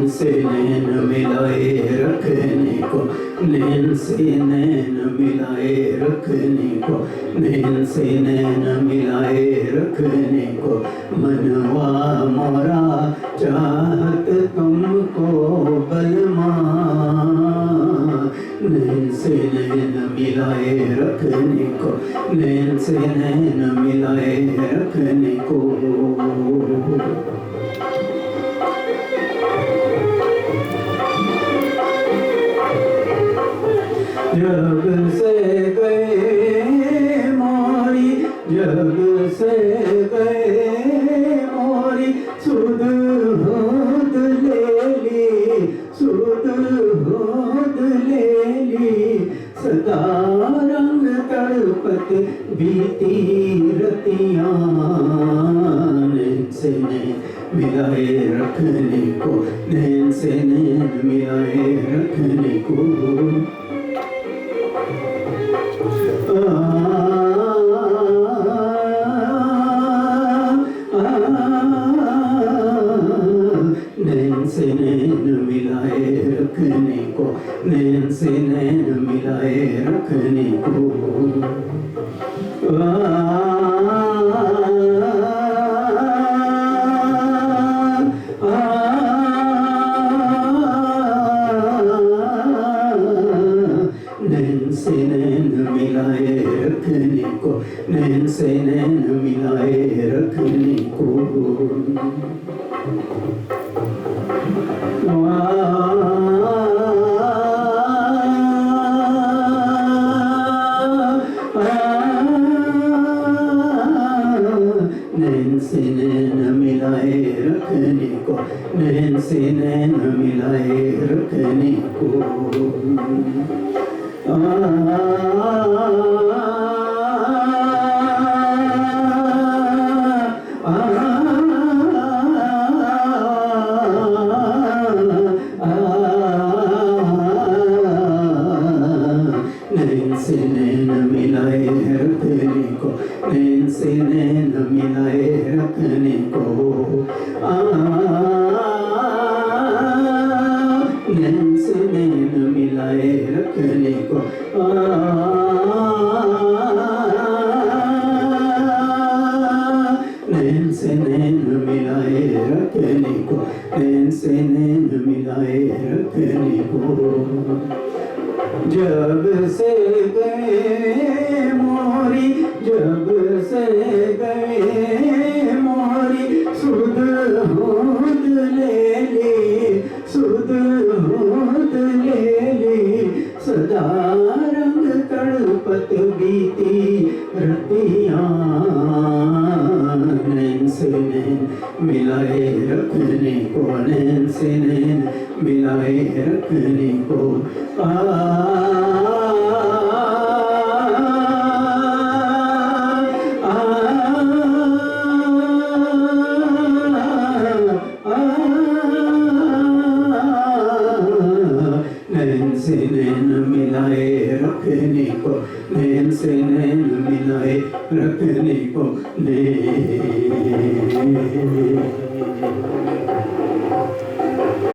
से नैन मिलाए रखने को, नैन से नैन मिलाए रखने को, नैन से नैन मिलाए रखने को, मनवा मोरा चाहत तुमको बलमा। नैन से नैन मिलाए रखने को, नैन से नैन मिलाए रखने को। जब से गए मोरी, जब से गए मोरी, सुध होद ले ली, सुध होद ले ली। सदा रंग तड़पत बीती रतियाँ, नैन से नैन मिलाए रखने को, नैन से नैन मिलाए रखने को। नैन से नैन मिलाए रखने को, नैन से नैन मिलाए रखने को। नैन से नैन मिलाए रखने को, नैन से नैन मिलाए रखने को। नैन से नैन मिलाए रखने को, नैन से नैन मिलाए रखने को। नैन से नैन मिलाए रखने को, नैन से नैन मिलाए रखने को। नैन से नैन मिलाए रखने को। नैन से नैन मिलाए रखने को, नैन से नैन मिलाए रखने को। जब से गए मोरी, जब से गए मोरी, सुध होद ले ली, सुध होद ले ली। सदा रंग तड़पत बीती रतियाँ, नैन से नैन मिलाए रखने को, नैन से नैन मिलाए रखने को। नैन से नैन मिलाए रखने को, नैन से नैन मिलाए रखने को। नैन